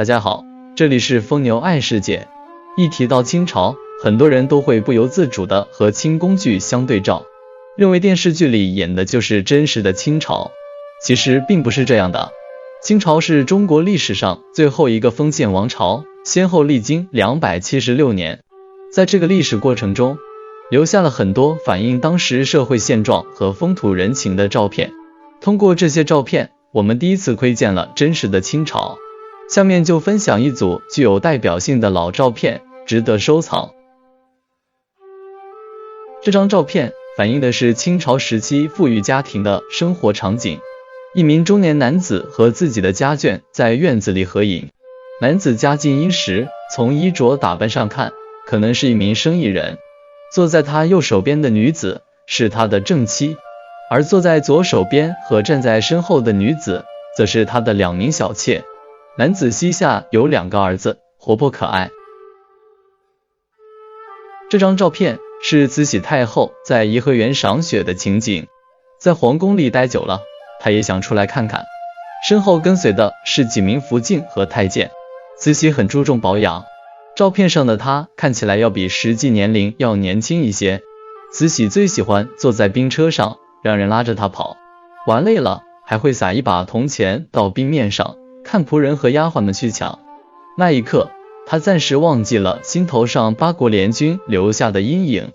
大家好，这里是疯牛爱世界。一提到清朝，很多人都会不由自主地和清宫剧相对照，认为电视剧里演的就是真实的清朝。其实并不是这样的。清朝是中国历史上最后一个封建王朝，先后历经276年。在这个历史过程中，留下了很多反映当时社会现状和风土人情的照片。通过这些照片，我们第一次窥见了真实的清朝。下面就分享一组具有代表性的老照片，值得收藏。这张照片反映的是清朝时期富裕家庭的生活场景。一名中年男子和自己的家眷在院子里合影。男子家境殷实，从衣着打扮上看，可能是一名生意人。坐在他右手边的女子是他的正妻，而坐在左手边和站在身后的女子则是他的2名小妾。男子膝下有2个儿子，活泼可爱。这张照片是慈禧太后在颐和园赏雪的情景。在皇宫里待久了，她也想出来看看。身后跟随的是几名福晋和太监。慈禧很注重保养，照片上的她看起来要比实际年龄要年轻一些。慈禧最喜欢坐在兵车上，让人拉着她跑，玩累了还会撒一把铜钱到冰面上，看仆人和丫鬟们去抢。那一刻，她暂时忘记了心头上八国联军留下的阴影。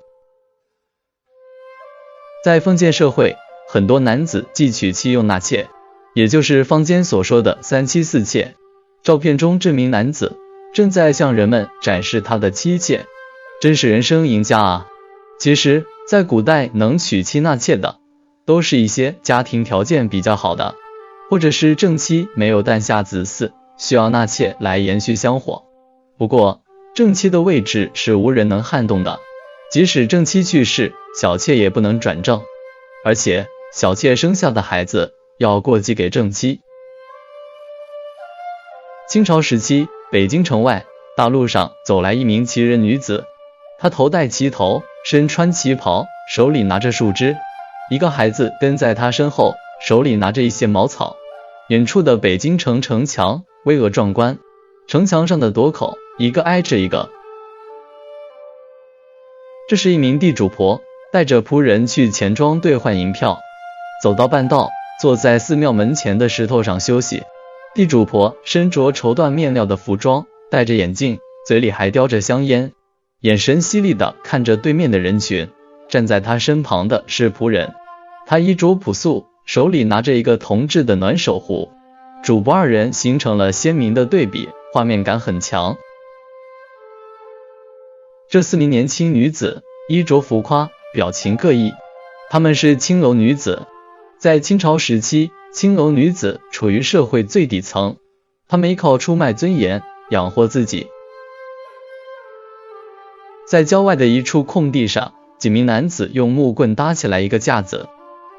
在封建社会，很多男子既娶妻又纳妾，也就是坊间所说的3妻4妾。照片中这名男子正在向人们展示他的妻妾，真是人生赢家啊！其实，在古代能娶妻纳妾的，都是一些家庭条件比较好的，或者是正妻没有诞下子嗣，需要纳妾来延续香火。不过，正妻的位置是无人能撼动的，即使正妻去世，小妾也不能转正，而且小妾生下的孩子要过继给正妻。清朝时期，北京城外大路上走来一名旗人女子，她头戴旗头，身穿旗袍，手里拿着树枝，一个孩子跟在她身后，手里拿着一些茅草。远处的北京城城墙巍峨壮观，城墙上的垛口一个挨着一个。这是一名地主婆，带着仆人去钱庄兑换银票，走到半道，坐在寺庙门前的石头上休息。地主婆身着绸缎面料的服装，戴着眼镜，嘴里还叼着香烟，眼神犀利地看着对面的人群。站在她身旁的是仆人，他衣着朴素，手里拿着一个铜制的暖手壶，主仆二人形成了鲜明的对比，画面感很强。这4名年轻女子衣着浮夸，表情各异，她们是青楼女子。在清朝时期，青楼女子处于社会最底层，她们依靠出卖尊严养活自己。在郊外的一处空地上，几名男子用木棍搭起来一个架子，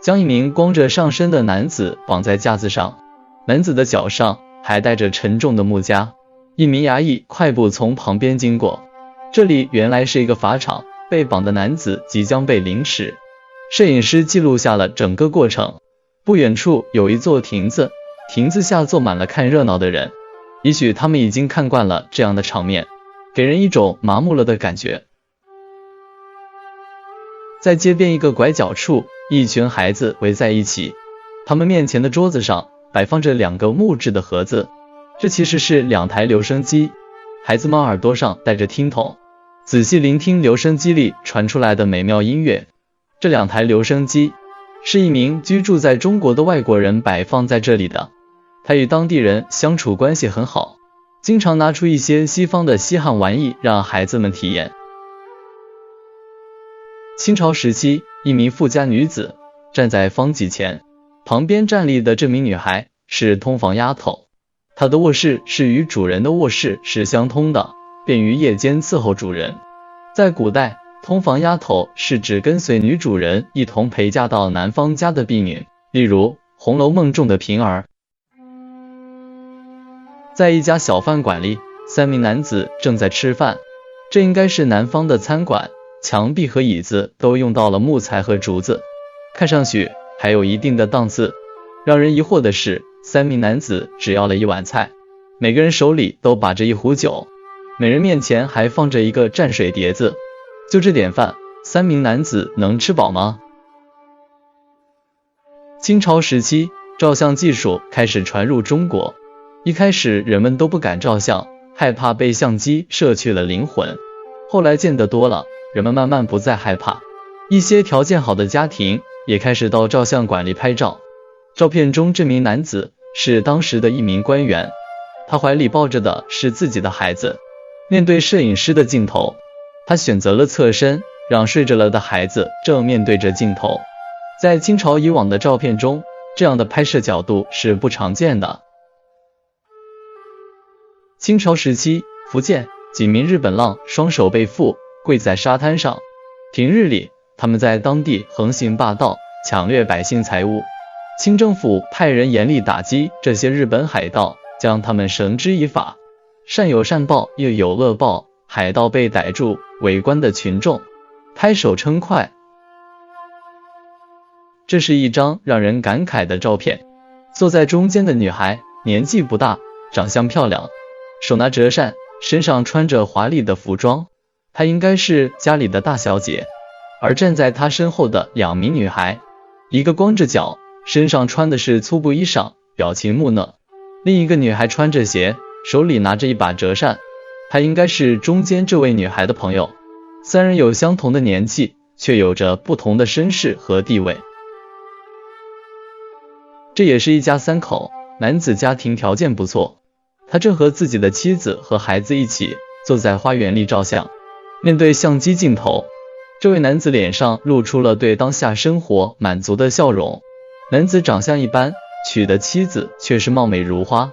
将一名光着上身的男子绑在架子上，男子的脚上还带着沉重的木枷。一名衙役快步从旁边经过，这里原来是一个法场，被绑的男子即将被凌迟。摄影师记录下了整个过程。不远处有一座亭子，亭子下坐满了看热闹的人，也许他们已经看惯了这样的场面，给人一种麻木了的感觉。在街边一个拐角处，一群孩子围在一起，他们面前的桌子上摆放着2个木质的盒子，这其实是2台留声机。孩子们耳朵上戴着听筒，仔细聆听留声机里传出来的美妙音乐。这2台留声机是一名居住在中国的外国人摆放在这里的，他与当地人相处关系很好，经常拿出一些西方的稀罕玩意让孩子们体验。清朝时期，一名富家女子站在方几前，旁边站立的这名女孩是通房丫头，她的卧室是与主人的卧室是相通的，便于夜间伺候主人。在古代，通房丫头是指跟随女主人一同陪嫁到男方家的婢女，例如《红楼梦》中的平儿。在一家小饭馆里，3名男子正在吃饭，这应该是南方的餐馆，墙壁和椅子都用到了木材和竹子，看上去还有一定的档次。让人疑惑的是，3名男子只要了一碗菜，每个人手里都把着一壶酒，每人面前还放着一个蘸水碟子。就这点饭，3名男子能吃饱吗？清朝时期，照相技术开始传入中国。一开始人们都不敢照相，害怕被相机摄去了灵魂。后来见得多了，人们慢慢不再害怕。一些条件好的家庭也开始到照相馆里拍照。照片中这名男子是当时的一名官员，他怀里抱着的是自己的孩子。面对摄影师的镜头，他选择了侧身，让睡着了的孩子正面对着镜头。在清朝以往的照片中，这样的拍摄角度是不常见的。清朝时期，福建几名日本浪双手背负，跪在沙滩上。平日里，他们在当地横行霸道，抢掠百姓财物。清政府派人严厉打击这些日本海盗，将他们绳之以法。善有善报，又有恶报，海盗被逮住，围观的群众拍手称快。这是一张让人感慨的照片。坐在中间的女孩年纪不大，长相漂亮，手拿折扇，身上穿着华丽的服装，她应该是家里的大小姐。而站在她身后的2名女孩，一个光着脚，身上穿的是粗布衣裳，表情木讷；另一个女孩穿着鞋，手里拿着一把折扇，她应该是中间这位女孩的朋友。3人有相同的年纪，却有着不同的身世和地位。这也是一家3口，男子家庭条件不错，他正和自己的妻子和孩子一起坐在花园里照相。面对相机镜头，这位男子脸上露出了对当下生活满足的笑容。男子长相一般，娶的妻子却是貌美如花，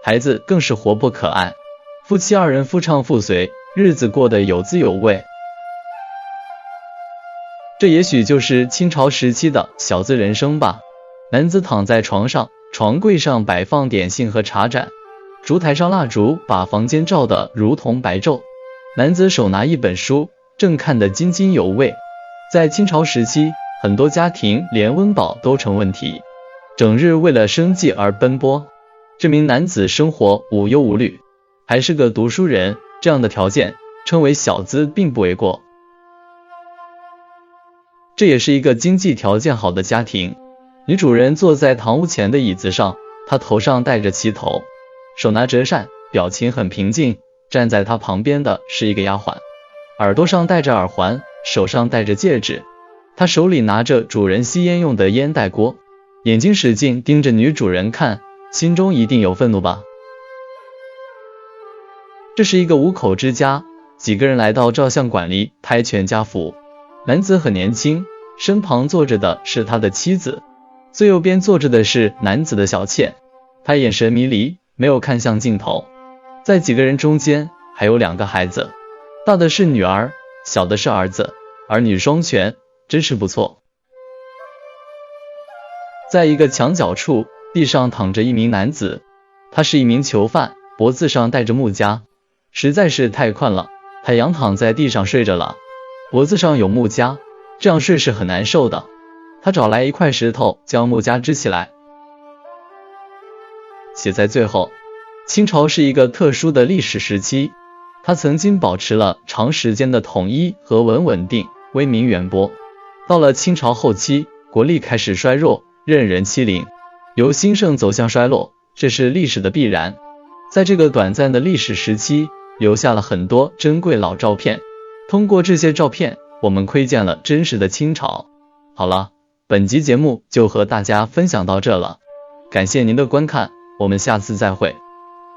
孩子更是活泼可爱。夫妻2人夫唱妇随，日子过得有滋有味。这也许就是清朝时期的小资人生吧。男子躺在床上，床柜上摆放点心和茶盏，烛台上蜡烛把房间照得如同白昼。男子手拿一本书，正看得津津有味。在清朝时期，很多家庭连温饱都成问题，整日为了生计而奔波。这名男子生活无忧无虑，还是个读书人，这样的条件称为小资并不为过。这也是一个经济条件好的家庭。女主人坐在堂屋前的椅子上，她头上戴着旗头，手拿折扇，表情很平静。站在她旁边的是一个丫鬟，耳朵上戴着耳环，手上戴着戒指。她手里拿着主人吸烟用的烟袋锅，眼睛使劲盯着女主人看，心中一定有愤怒吧。这是一个5口之家，几个人来到照相馆里拍全家福。男子很年轻，身旁坐着的是他的妻子，最右边坐着的是男子的小妾，他眼神迷离，没有看向镜头。在几个人中间还有2个孩子，大的是女儿，小的是儿子，儿女双全，真是不错。在一个墙角处，地上躺着一名男子，他是一名囚犯，脖子上戴着木枷，实在是太困了，他仰躺在地上睡着了，脖子上有木枷，这样睡是很难受的。他找来一块石头将木枷支起来。写在最后，清朝是一个特殊的历史时期，它曾经保持了长时间的统一和稳定，威名远播。到了清朝后期，国力开始衰弱，任人欺凌，由兴盛走向衰落，这是历史的必然。在这个短暂的历史时期，留下了很多珍贵老照片，通过这些照片，我们窥见了真实的清朝。好了，本集节目就和大家分享到这了，感谢您的观看，我们下次再会。